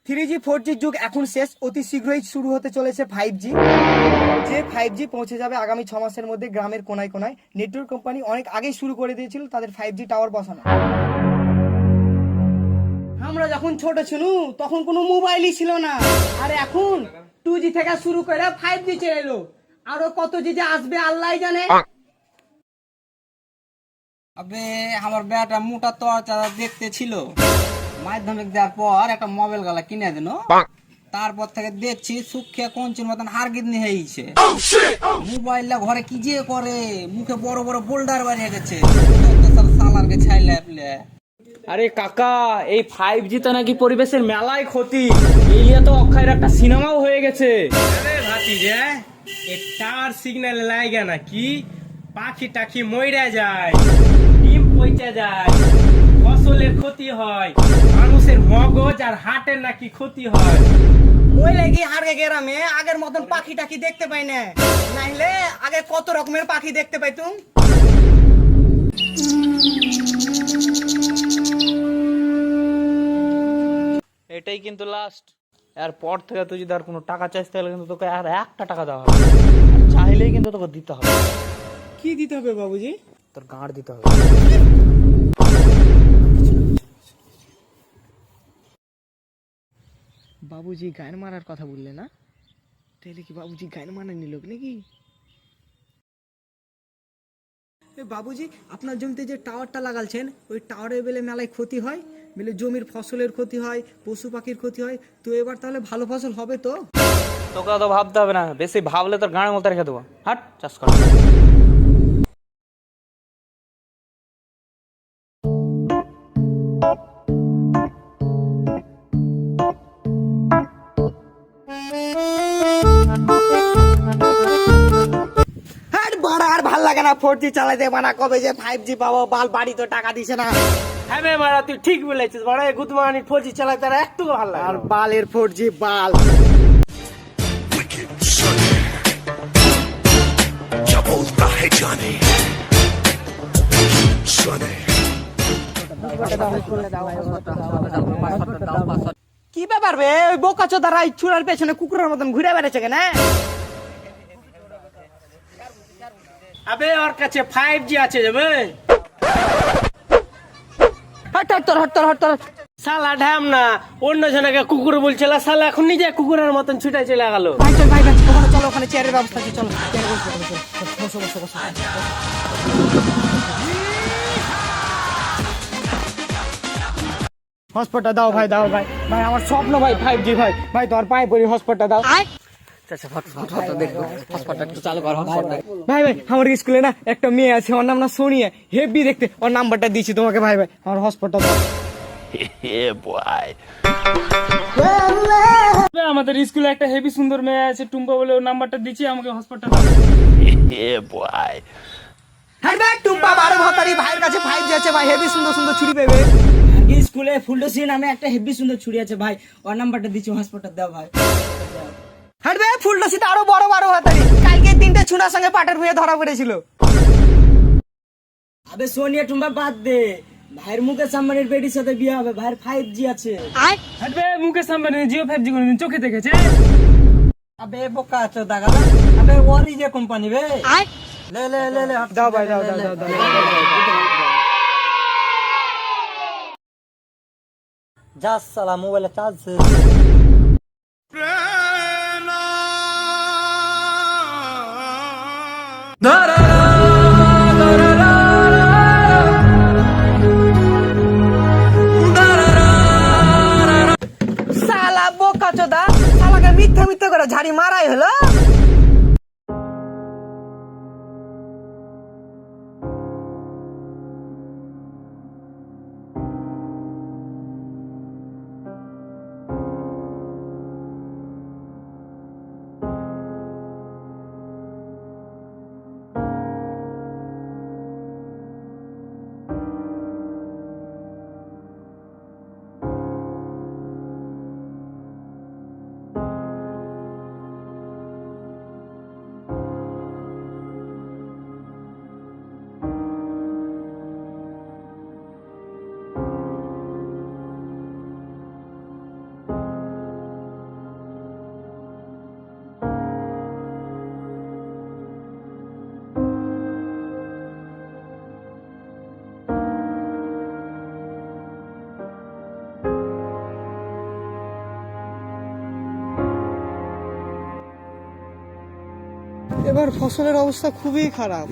3G 4G যুগ এখন শেষ, অতি শীঘ্রই শুরু হতে চলেছে 5G। যে 5G পৌঁছে যাবে আগামী 6 মাসের মধ্যে গ্রামের কোনায় কোনায়। নেটওয়ার্ক কোম্পানি অনেক আগেই শুরু করে দিয়েছিল তাদের 5G টাওয়ার বসানো। আমরা যখন ছোট ছিল তখন কোনো মোবাইলই ছিল না, আর এখন 2G থেকে শুরু করে 5G চলে এলো। আরো কত জি যে আসবে আল্লাহই জানে। আবে আমার বেটা মোটা তরচাদা দেখতে ছিল, মাধ্যমিক দেওয়ার পর একটা মোবাইল গালা কিনে দিল। তারপর থেকে দেখছি সুখে কঞ্চির মতন হারগিদনি হয়েছে। মোবাইলটা ঘরে কি যে করে, মুখে বড় বড় বোল্ডার বানিয়ে গেছে। সালারকে ছাইলে আপলে আরে কাকা, এই 5G তো নাকি পরিবেশের মেলায় ক্ষতি। এই নিয়ে তো অক্ষয়ের একটা সিনেমাও হয়ে গেছে। আরে ভাতিজা, টাওয়ার সিগন্যাল লাগে না কি, পাখি টাখি মইরা যায়, ডিম পচে যায়, ফসলের ক্ষতি হয়, মানুষের মগজ আর হার্টের নাকি ক্ষতি হয়। ওই লাগি হারগে গ্রামে আগের মতন পাখি টাখি দেখতে পাই না, নাইলে আগে কত রকমের পাখি দেখতে পাইতুম। এটাই কিন্তু লাস্ট। এরপর থেকে তুই যদি আর কোনো টাকা চাইতে তাহলে কিন্তু তোকে আর একটা টাকা দেওয়া হবে, আর চাইলেই কিন্তু তোকে দিতে হবে। কি দিতে হবে বাবুজি? তোর গাঁড় দিতে হবে। বাবুজি গান মারার কথা বললে না, তাহলে কি বাবুজি গান মারা নিল নাকি? বাবুজি, আপনার জমিতে যে টাওয়ারটা লাগালছেন, ওই টাওয়ারের বেলে মেলায় ক্ষতি হয়, বেলে জমির ফসলের ক্ষতি হয়, পশু পাখির ক্ষতি হয়, তো এবার তাহলে ভালো ফসল হবে তো? তোকে তো ভাবতে হবে না, বেশি ভাবলে তোর গাঁড়ের মতো রেখে দেবো। হাট, চাষ কর। হ্যাঁ বাড়া, আর ভাল লাগে না 4G চালাতে। বানা কবে যে 5G পাবো, বাল বাড়ি তো টাকা দিছে না। হ্যাঁ বে মারা, তুই ঠিক বলেছিস বড়। গুদমানি 4G চালাতে আর একটু ভালো লাগে আর না। বালের 4G বাল। wicked Sonny क्या बोलता है जाने Sonny কি ব্যাপার বে, ওই বোকা চোদারা চূড়ার পেছনে কুকুরের মতন ঘুরে বেড়াচ্ছে কেন? আবে ওর কাছে 5G আছে যাবে। হট হট তোর, হট তোর, হট তোর। শালা ঢ্যাম না, অন্য জনকে কুকুর বলছিল, শালা এখন নিজে কুকুরের মতন ছুটে চলে গেল। ভাই চল, ভাই ভাই ওখানে চলো, ওখানে চেয়ারের ব্যবস্থা আছে, চলো চেয়ারে বসো, বসো বসো বসো। হসপিটাল দাও ভাই, দাও ভাই, ভাই আমার স্বপ্ন ভাই 5G, ভাই ভাই তোর পায়ে পড়ি, হসপিটাল দাও। ভাই ভাই আমার স্কুলে না একটা মেয়ে আছে, ওর নাম না সোনিয়া, হেভি দেখতে, ওর নাম্বারটা দিয়েছি তোমাকে। ভাই ভাই আমার হসপিটাল দাও। yeah boy আমাদের স্কুলে একটা হেভি সুন্দর মেয়ে আছে টুম্পা বলে, ওর নাম্বারটা দিচ্ছি, আমাকে হসপিটাল। yeah boy হ্যাঁ ভাই টুম্পা 12 ভাতারি ভাইয়ের কাছে 5G আছে ভাই, হেভি সুন্দর সুন্দর ছুরি পেবে। স্কুলে ফুলটসি নামে একটা হেভি সুন্দর ছুরি আছে ভাই, ওর নাম্বারটা দিচ্ছি, হসপিটাল দাও ভাই। হ্যাঁ ভাই ফুলটসিতে আরো বড় 12 ভাতারি, কালকে 3টে ছুনার সঙ্গে পাটের ভুঁয়ে ধরা পড়েছিল। আবে সোনিয়া টুম্বা বাদ দে, ভাইয়ের মুকেশ আম্বানির বেটির সাথে বিয়ে হবে, ভাইয়ের 5G আছে। হাটবে মুকেশ আম্বানি জিও 5G কোনদিন চোখে দেখেছে? আবে বোকা আছো দাগালা, আবে ওরই যে কোম্পানি বে। লে লে লে লে দাও ভাই, দাও দাও দাও দাও। যা সালা মোবাইলে চার্জ শালা বোকা চোদা, শালাকে মিথ্যা মিথ্যা করে ঝাড়ি মারাই হলো। এবার ফসলের অবস্থা খুবই খারাপ,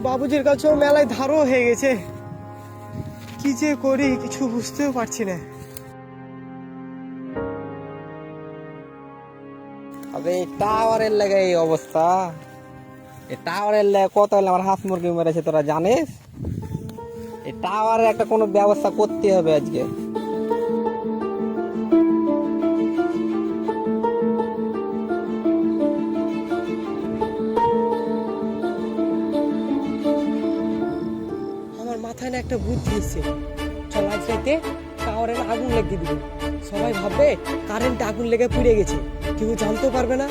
বাবুজির কাছেও মেলায় ধারও হয়ে গেছে, কি যে করি কিছু বুঝতেও পারছি না। আবে টাওয়ারের লাগে এই অবস্থা, এই টাওয়ারের লাগে কত হলে আমার হাঁস মুরগি মেরেছে তোরা জানিস? এই টাওয়ারের একটা কোনো ব্যবস্থা করতে হবে আজকে। আমার মাথায় না একটা বুদ্ধি এসছে, চল আজ রাইতে টাওয়ারে আগুন লাগিয়ে দিব, সবাই ভাববে কারেন্টে আগুন লেগে পুড়ে গেছে, কেউ জানতেও পারবে না।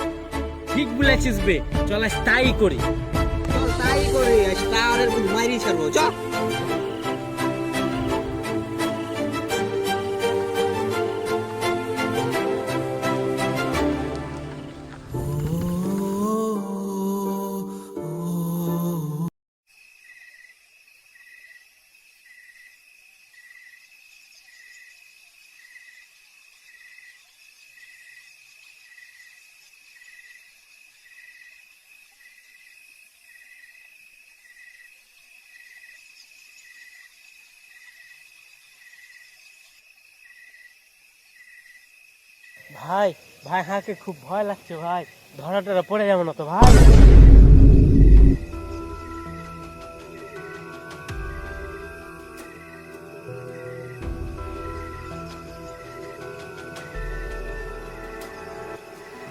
ঠিক বলেছিস বে, চল আজ তাই করি। চল তাই করি, টাওয়ারের মাইরি ছাড়বো চল। ভাই ভাই হাঁকে খুব ভয় লাগছে ভাই, ধরা টরা পড়ে যাবো না তো ভাই?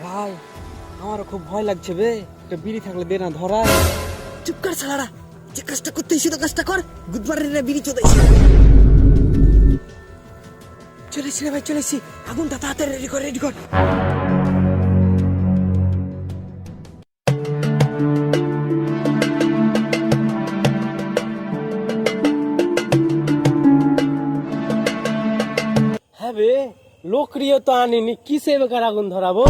ভাই আমারও খুব ভয় লাগছে বে, একটা বিড়ি থাকলে দে না ধরা। চুপ কর শালারা, যে কাজটা করতে এসে তো কাজটা কর, গুদবারের বিড়ি চোদাই। চলেছি রে ভাই, চলেছি, আগুনটা তাড়াতাড়ি রেডি কর, রেডি কর। হ্যাঁ বে, লোকরিও তো আনিনি, কিসে বেকার আগুন ধরাবো?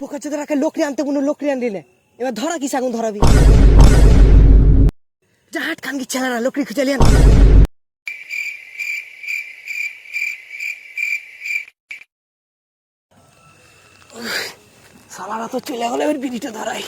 পোকা চোদারাকে লোকরি আনতে কোনো লোকরি আনলি না, এবার ধরা কিস আগুন ধরাবি? যা হাট খানকি ছেলেরা লোকরি খুঁজে লিয়ান। সালারা তো চলে গেল, এবার বিড়িটা ধরাই।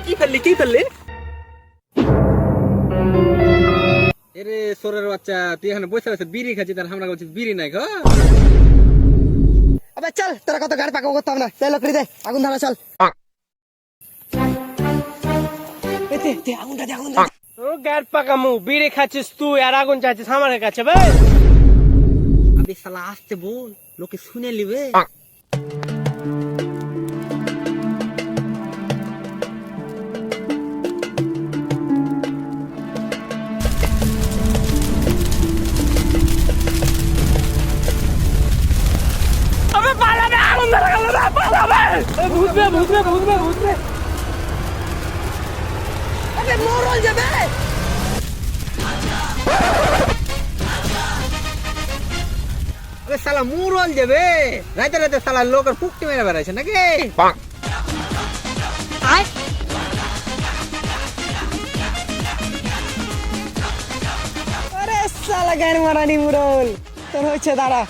কি ফেললি কি ফেললি? এরে সোরের বাচ্চা, তুই এখানে বসে বসে বিড়ি খাচ্ছিস, তার আমরা বলছিস বিড়ি নাই গো। আবে চল, তোরা কত গাড়ি পাকাবো করতাম না, চল লোকরি দে, আগুন ধরা চল। দে আগুনটা দে, আগুনটা দে। ও গাড় পাকামু, বিড়ি খাচ্ছিস তুই আর আগুন চাচ্ছিস আমার কাছে ভাই? আবে শালা আসতে বল, লোকে শুনে নিবে। বুঝবে বুঝবে বুঝবে বুঝবে। আবে মরল যাবে। আরে শালা মুরল যাবে, রাতে রাতে শালা লোকের পুকটি মেরে বেড়াইছে নাকি? আরে শালা গায়ের মারানি মুরল, তোর হচ্ছে দাঁড়া।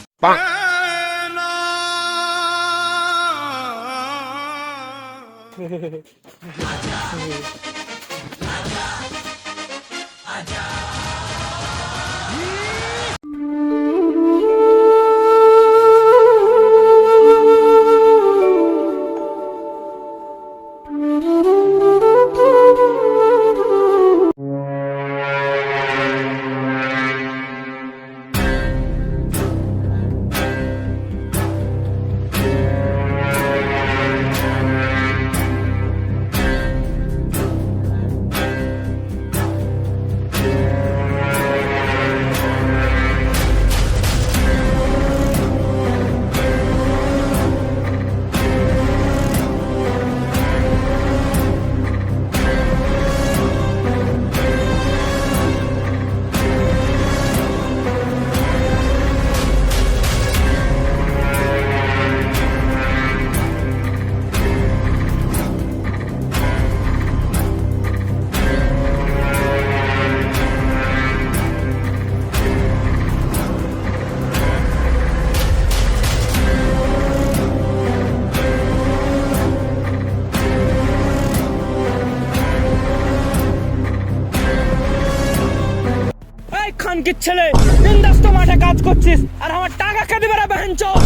খানকির ছেলে, বিন্দাস্ত মাঠে কাজ করছিস আর আমার টাকা কে দিবে রে বাঞ্চোদ?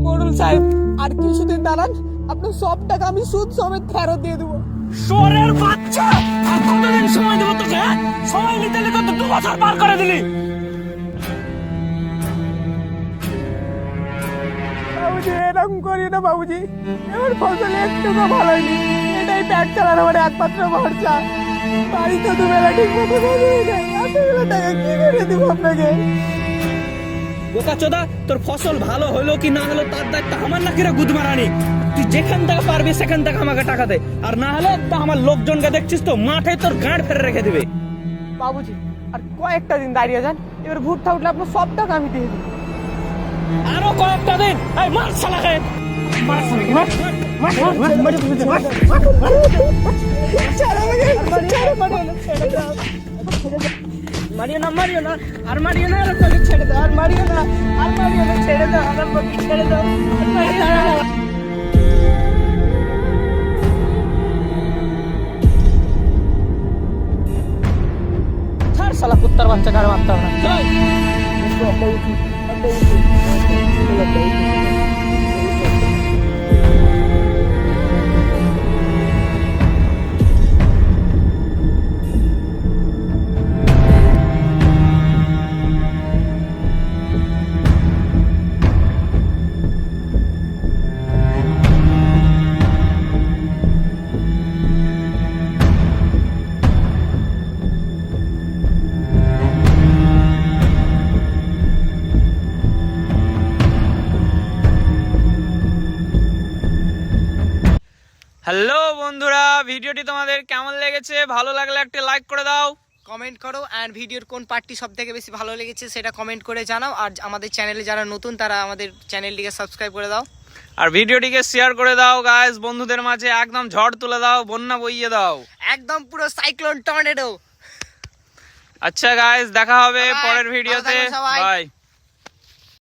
মোড়ল সাহেব আর কিছুদিন দাঁড়ান, আপনার সব টাকা আমি সুদ সমেত ফেরত দিয়ে দেবো। শোরের বাচ্চা, আর কতদিন সময় দেবো তোকে? হ্যাঁ? সময় নিতে নিতে তো 2 বছর পার করে দিলি। বাবুজি এরকম করি না বাবুজি, এবার ফসল একটুকু ভালো হয়নি, এটাই ব্যাগ চালানোর একমাত্র ভরসা। বাড়ি তো দুবেলা ঠিক মতো খাওয়া যায়, এতগুলো টাকা কি করে দিব আপনাকে? বোকা চোদা, তোর ফসল ভালো হলো কি না হলো তার দায়িত্ব আমার নাকি রে গুদমারানি? তুই যেখান থেকে পারবি সেখান থেকে আমাকে টাকা দে, আর না হলে তো আমার লোকজনকে দেখছিস তো মাঠে তোর গাঁড় ফেলে রেখে দিবে। বাবুজি আর কয়েকটা দিন দাঁড়িয়ে যান, এবার ভুট্টা উঠলে আপনার সব টাকা আমি দিয়ে দিই। আরো কয়েকটা দিন, এই মার শালাকে, মার শালাকে, মার, মার, মার, মার, মার, মার, মারিও না, মারিও না, আর মারিও না, আর তোকে ছেড়ে দাও, আর মারিও না, আর মারিও না, ছেড়ে দাও, আর আমাকে ছেড়ে দাও, আর মারিও না। ছাড় শালা কুত্তার বাচ্চা, কার মারতে হবে না। চল। হ্যালো বন্ধুরা, ভিডিওটি তোমাদের কেমন লেগেছে? ভালো লাগলে একটা লাইক করে দাও, কমেন্ট করো, অ্যান্ড ভিডিওর কোন পার্টটি সব থেকে বেশি ভালো লেগেছে সেটা কমেন্ট করে জানাও। আর আমাদের চ্যানেলে যারা নতুন তারা আমাদের চ্যানেলটিকে সাবস্ক্রাইব করে দাও। আর ভিডিওটিকে শেয়ার করে দাও গাইস, বন্ধুদের মাঝে একদম ঝড় তুলে দাও, বন্যা বইয়ে দাও। একদম পুরো সাইক্লোন টর্নেডো। আচ্ছা গাইস, দেখা হবে Bye bye, পরের ভালো ভিডিওতে। থাকো সবাই। বাই।